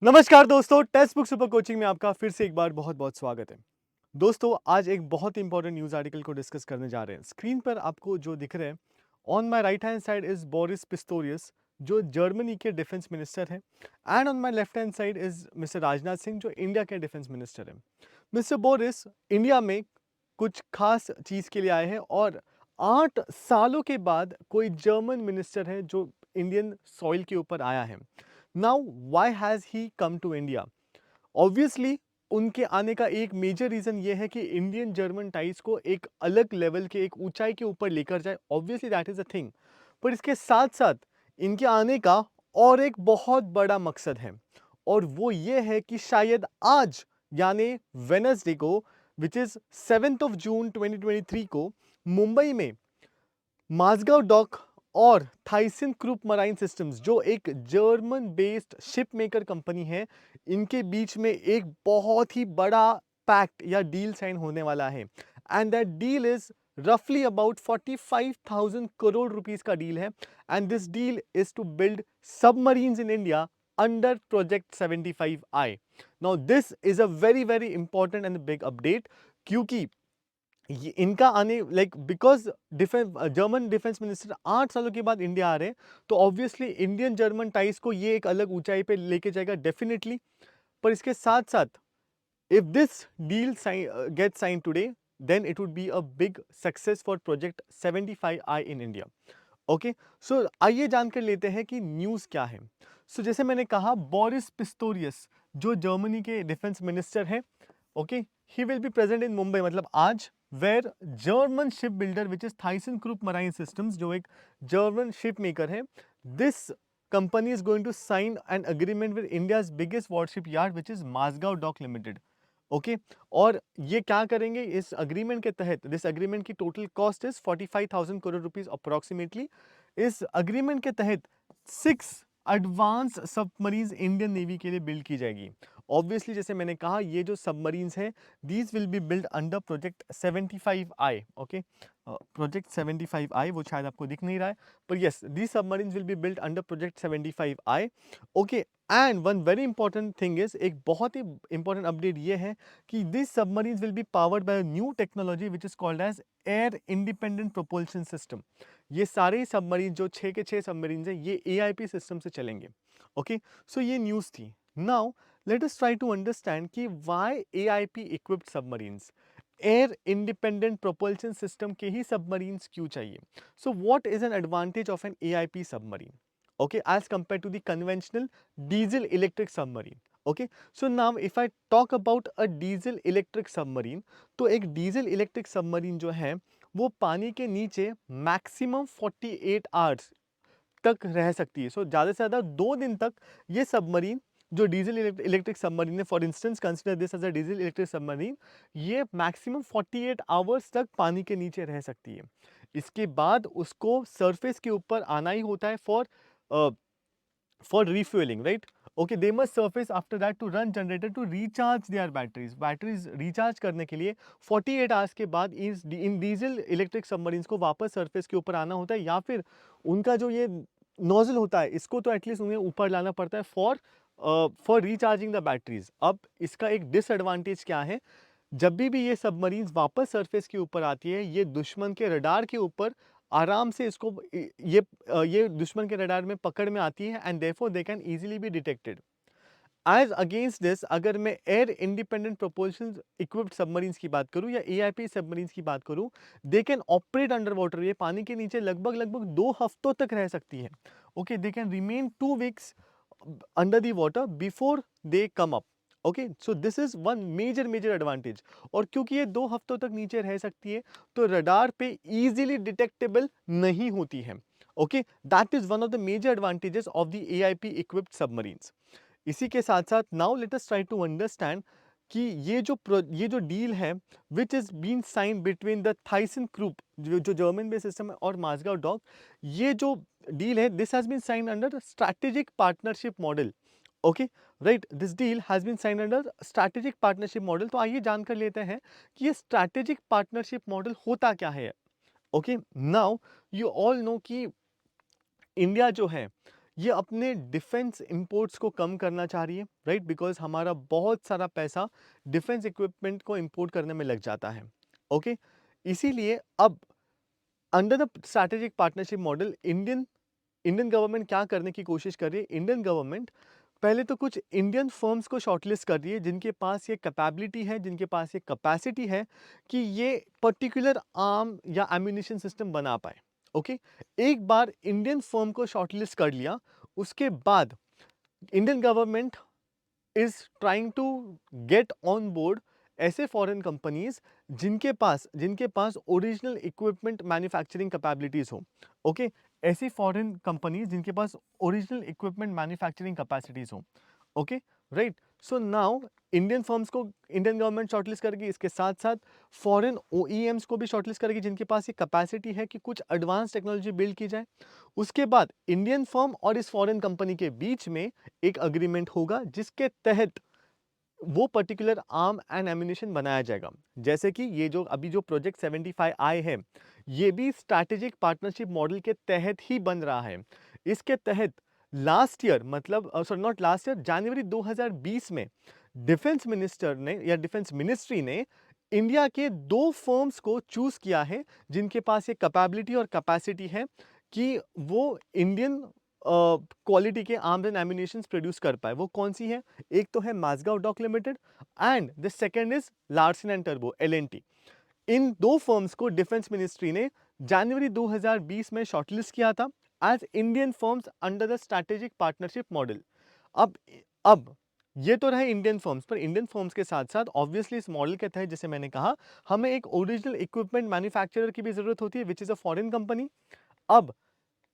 नमस्कार दोस्तों, text book super coaching में आपका फिर से एक बार बहुत-बहुत स्वागत है। दोस्तों, आज एक बहुत ही इंपॉर्टेंट न्यूज़ आर्टिकल को डिस्कस करने जा रहे हैं। स्क्रीन पर आपको जो दिख रहे हैं, on my right hand side is Boris Pistorius, जो जर्मनी के डिफेंस मिनिस्टर हैं, and on my left hand side is mister Rajnath Singh, जो इंडिया के डिफेंस मिनिस्टर हैं। मिस्टर बोरिस इंडिया में कुछ खास चीज़ के लिए आए हैं और 8 सालों के बाद कोई जर्मन मिनिस्टर है जो इंडियन सॉइल के ऊपर आया है। Now why has he come to India? Obviously उनके आने का एक मेजर रीज़न ये है कि इंडियन जर्मन टाइज को एक अलग लेवल के, एक ऊंचाई के ऊपर लेकर जाए। Obviously that is a thing. पर इसके साथ-साथ इनके आने का और एक बहुत बड़ा मकसद है और वो ये है कि शायद आज यानी वेडनेसडे को, which is 7th of June 2023 को मुंबई में माज़गाव डॉक और थाइसन ग्रुप मराइन सिस्टम्स, जो एक German based ship maker company है, इनके बीच में एक बहुत ही बड़ा पैक्ट या डील साइन होने वाला है। एंड दैट डील इज रफली अबाउट 45,000 करोड़ रुपीस का डील है। And this deal is to build submarines in India under project 75I। Now this is a very very important and big update, क्योंकि इनका आने because defence German defence minister 8 सालों के बाद India आ रहे हैं, तो ऑब्वियसली इंडियन जर्मन टाइज को ये एक अलग ऊंचाई पे लेके जाएगा डेफिनेटली। पर इसके साथ साथ if this deal get sign today, then it would be a big success for project 75I in India. Okay, so आइए जानकर लेते हैं कि न्यूज़ क्या है। सो जैसे मैंने कहा, बोरिस पिस्टोरियस जो जर्मनी के डिफेंस मिनिस्टर हैं, okay, he will be present in Mumbai, मतलब आज, where German ship builder which is Thyssen group marine systems, जो एक जर्मन शिप मेकर है, this company is going to sign an agreement with India's biggest warship yard which is Mazagon dock limited. Okay, और ये क्या करेंगे इस agreement के तहत? दिस अग्रीमेंट की total cost is 45,000 crore rupees approximately. इस अग्रीमेंट के तहत 6 एडवांस सबमरीन्स इंडियन नेवी के लिए बिल्ड की जाएगी। ऑब्वियसली जैसे मैंने कहा, ये जो सबमरीन्स हैं, these will be build under project 75I। Okay, project 75I, वो शायद आपको दिख नहीं रहा है, पर yes, these submarines will be build under project 75I। Okay, and one very important thing is, एक बहुत ही इंपॉर्टेंट अपडेट ये है कि this submarines will be powered by new technology which is called as air independent propulsion system. ये सारे submarine, जो 6 के 6 सबमरीन्स हैं, ये AIP सिस्टम से चलेंगे। ओके, सो ये न्यूज़ थी। Now let us try to understand कि why AIP equipped submarines, air independent propulsion system के ही सबमरीन्स क्यों चाहिए? So what is an advantage of an AIP submarine, okay, as compared to the conventional diesel electric submarine? Okay, so now if I talk about a diesel electric submarine, तो एक diesel electric submarine जो है, वो पानी के नीचे maximum 48 hours तक रह सकती है। सो ज़्यादा से ज़्यादा 2 दिन तक ये सबमरीन, जो डीजल इलेक्ट्रिक सबमरीन है, for instance consider this as a diesel electric submarine, ये मैक्सिमम 48 आवर्स तक पानी के नीचे रह सकती है। इसके बाद उसको सरफेस के ऊपर आना ही होता है for refuelling, right? Okay, they must surface after that to run generator to recharge their batteries recharge करने के लिए 48 आवर्स के बाद इन डीजल इलेक्ट्रिक सबमरीन्स को वापस सरफेस के ऊपर आना होता है, या फिर उनका जो ये नोजल होता है, इसको तो एटलीस्ट उन्हें ऊपर लाना पड़ता है फॉर रिचार्जिंग द बैटरीज। अब इसका एक डिसएडवांटेज क्या है? जब भी ये सबमरीन्स वापस सरफेस के ऊपर आती है, ये दुश्मन के रडार के ऊपर आराम से इसको ये दुश्मन के रडार में पकड़ में आती है, and therefore they can easily be detected. As against this, अगर मैं air independent propulsion equipped submarines की बात करूं या AIP सबमरीन्स की बात करूं, they can operate under water. ये पानी के नीचे लगभग लगभग 2 हफ्तों तक रह सकती है। Okay, they can remain 2 weeks under the water before they come up. Okay, so this is one major advantage. और क्योंकि ये 2 हफ्तों तक नीचे रह सकती है, तो रडार पे इजीली डिटेक्टेबल नहीं होती है। Okay, that is one of the major advantages of the AIP equipped submarines. इसी के साथ साथ now let us try to understand कि ये जो डील है, which is been sign between the Thyssen group, जो जर्मन बेस्ड सिस्टम है, और माजगाव डॉक, ये जो डील है, this has been sign under strategic partnership model. Okay, right, this deal has been sign under strategic partnership model. तो आइए जानकर लेते हैं कि ये स्ट्रैटेजिक पार्टनरशिप मॉडल होता क्या है। Okay, now you all know कि इंडिया जो है, ये अपने डिफेंस इंपोर्ट्स को कम करना चाह रही है, राइट, बिकॉज हमारा बहुत सारा पैसा डिफेंस इक्विपमेंट को इंपोर्ट करने में लग जाता है। ओके, इसीलिए अब under the strategic partnership model Indian Indian government क्या करने की कोशिश कर रही है। इंडियन गवर्नमेंट पहले तो कुछ इंडियन फर्म्स को शॉर्टलिस्ट कर रही है जिनके पास ये कैपेबिलिटी है, जिनके पास ये कैपेसिटी है कि ये पर्टिकुलर आर्म या एम्यूनिशन सिस्टम बना पाए। ओके, एक बार इंडियन फर्म को शॉर्टलिस्ट कर लिया, उसके बाद Indian government is trying to get on board ऐसे फॉरेन कंपनीज जिनके पास ओरिजिनल इक्विपमेंट मैन्युफैक्चरिंग कैपेबिलिटीज हो। ओके, ऐसी फॉरेन कंपनीज जिनके पास ओरिजिनल इक्विपमेंट मैन्युफैक्चरिंग कैपेसिटीज हो। Okay, right. So now Indian firms को इंडियन गवर्नमेंट शॉर्टलिस्ट करेगी, इसके साथ साथ फॉरेन ओईएम्स को भी शॉर्टलिस्ट करेगी जिनके पास ये कैपेसिटी है कि कुछ एडवांस टेक्नोलॉजी बिल्ड की जाए। उसके बाद इंडियन फर्म और इस फॉरेन कंपनी के बीच में एक अग्रीमेंट होगा जिसके तहत वो पर्टिकुलर आर्म एंड एम्यूनिशन बनाया जाएगा। जैसे कि ये जो अभी जो प्रोजेक्ट 75 आए है, ये भी स्ट्रैटेजिक पार्टनरशिप मॉडल के तहत ही बन रहा है। इसके तहत लास्ट ईयर, मतलब सॉरी नॉट लास्ट ईयर, जनवरी 2020 में डिफेंस मिनिस्टर ने या डिफेंस मिनिस्ट्री ने इंडिया के 2 फर्म्स को चूज किया है जिनके पास ये कैपेबिलिटी और कैपेसिटी है कि वो इंडियन क्वालिटी के आर्म्स एंड एम्यूनिशन प्रोड्यूस कर पाए। वो कौन सी है? एक तो है Mazagon dock limited and the second is Larsen and टर्बो, एलएनटी। इन 2 फर्म्स को डिफेंस मिनिस्ट्री ने जनवरी 2020 में शॉर्टलिस्ट किया था as Indian firms under the strategic partnership model. अब ये तो रहे इंडियन फर्म्स, पर इंडियन फर्म्स के साथ साथ ऑब्वियसली इस मॉडल के तहत, जैसे मैंने कहा, हमें एक ओरिजिनल इक्विपमेंट मैन्युफैक्चरर की भी जरूरत होती है which is a foreign company. अब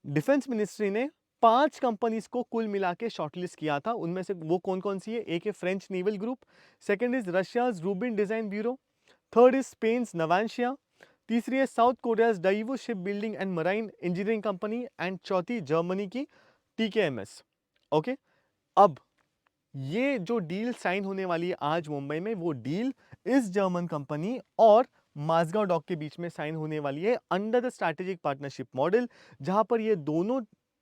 डिफेंस मिनिस्ट्री ने 5 कंपनीज को कुल मिला के शॉर्टलिस्ट किया था। उनमें से वो कौन कौन सी है? एक है French naval group, second is Russia's Rubin design bureau, third is Spain Navantia, तीसरी है South Korea's Daewoo ship building and marine engineering company and चौथी जर्मनी की टीकेएमएस। ओके, अब ये जो डील साइन होने वाली है आज मुंबई में, वो डील इस जर्मन कंपनी और माजगांव डॉक के बीच में साइन होने वाली है under the strategic partnership model, जहां पर ये दोनों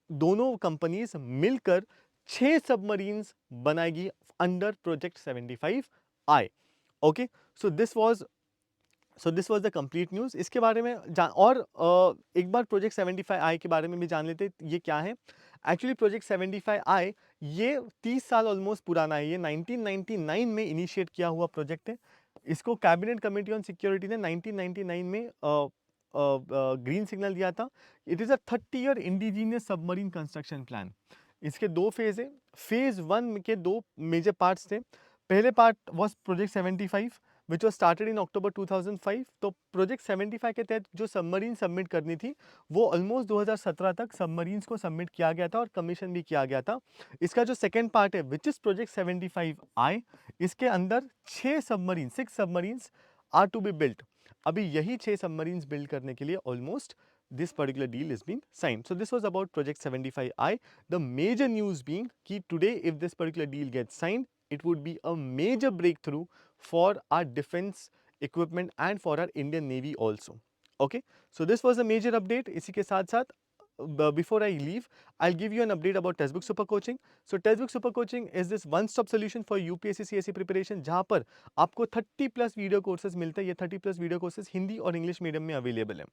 दोनों कंपनीज मिलकर 6 सबमरीन्स बनाएगी under project 75 I. Okay, so this was the complete news. इसके बारे में एक बार प्रोजेक्ट 75 आई के बारे में भी जान लेते ये क्या है। एक्चुअली प्रोजेक्ट 75 आई ये 30 साल ऑलमोस्ट पुराना है। ये 1999 में इनिशिएट किया हुआ प्रोजेक्ट है। इसको कैबिनेट कमेटी ऑन सिक्योरिटी ने 1999 में ग्रीन सिग्नल दिया था। इट इज़ अ 30-ईयर इंडिजीनियस सबमरीन कंस्ट्रक्शन प्लान। इसके 2 फेज है। फेज 1 के 2 मेजर पार्ट्स थे। पहले part was project 75 which was started in October 2005। तो प्रोजेक्ट 75 के तहत जो सबमरीन सबमिट करनी थी वो ऑलमोस्ट 2017 तक सबमरीन्स को सबमिट किया गया था और कमीशन भी किया गया था। इसका जो सेकेंड पार्ट है विच इज प्रोजेक्ट 75 आई, इसके अंदर 6 submarines are to be built. अभी यही 6 सबमरीन्स बिल्ड करने के लिए almost this particular deal is being signed. So this was about project 75I. The major news being कि today if this particular deal gets signed, it would be a major breakthrough for our defense equipment and for our Indian Navy also. Okay, so this was a major update. इसी के साथ साथ before I leave, I'll give you an update about Textbook Super Coaching. So Textbook Super Coaching is this one-stop solution for UPSC CSE preparation, जहाँ पर आपको 30+ video courses मिलते हैं। ये 30+ वीडियो कोर्सेज हिंदी और इंग्लिश मीडियम में अवेलेबल है।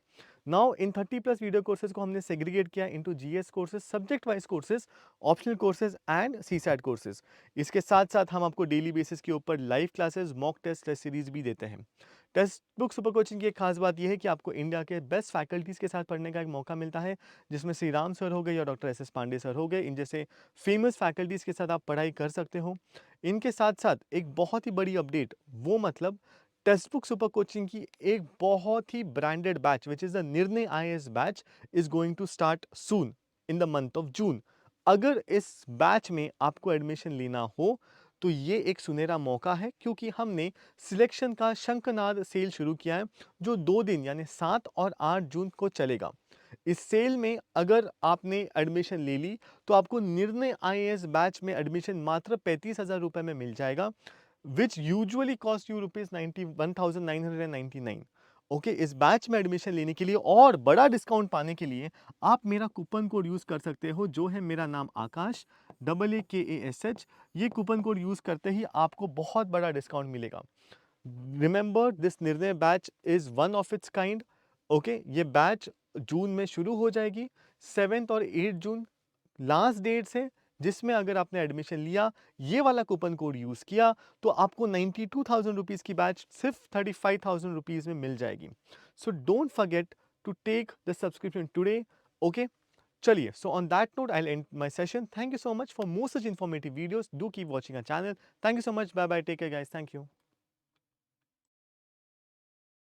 Now in 30+ video courses को हमने सेग्रीगेट किया into GS courses, subject wise courses, optional courses and CSAT courses. इसके साथ साथ हम आपको डेली बेसिस के ऊपर live classes, mock test series भी देते हैं। टेक्स्ट बुक सुपर कोचिंग की एक खास बात यह है कि आपको इंडिया के बेस्ट फैकल्टीज़ के साथ पढ़ने का एक मौका मिलता है, जिसमें श्री राम सर हो गए या डॉक्टर एस पांडे सर हो गए। इन जैसे फेमस फैकल्टीज़ के साथ आप पढ़ाई कर सकते हो। इनके साथ साथ एक बहुत ही बड़ी अपडेट, वो मतलब टेक्स्ट बुक सुपर कोचिंग की एक बहुत ही branded batch which is the Nirnay IAS batch is going to start soon in the month of June. अगर इस बैच में आपको एडमिशन लेना हो तो ये एक सुनहरा मौका है, क्योंकि हमने सिलेक्शन का शंखनाद सेल शुरू किया है जो 2 दिन यानी 7 और 8 जून को चलेगा। इस सेल में अगर आपने एडमिशन ले ली तो आपको निर्णय IAS बैच में एडमिशन मात्र 35,000 रुपये में मिल जाएगा, विच यूजुअली कॉस्ट यू ₹91,999। ओके, इस बैच में एडमिशन लेने के लिए और बड़ा डिस्काउंट पाने के लिए आप मेरा कूपन कोड यूज़ कर सकते हो, जो है मेरा नाम आकाश, AAKASH। ये कूपन कोड यूज़ करते ही आपको बहुत बड़ा डिस्काउंट मिलेगा। रिमेंबर, दिस निर्णय batch is one of its kind. Okay, ये बैच जून में शुरू हो जाएगी। 7 और 8 जून लास्ट डेट्स है, जिसमें अगर आपने एडमिशन लिया, ये वाला कूपन कोड यूज़ किया, तो आपको 92,000 रुपीज़ की बैच सिर्फ 35,000 रुपीज़ में मिल जाएगी। So don't forget to take the subscription today. Okay, चलिए, so on that note I will end my session. Thank you so much for more such informative videos. Do keep watching our channel. Thank you so much. Bye bye, take care guys. Thank you.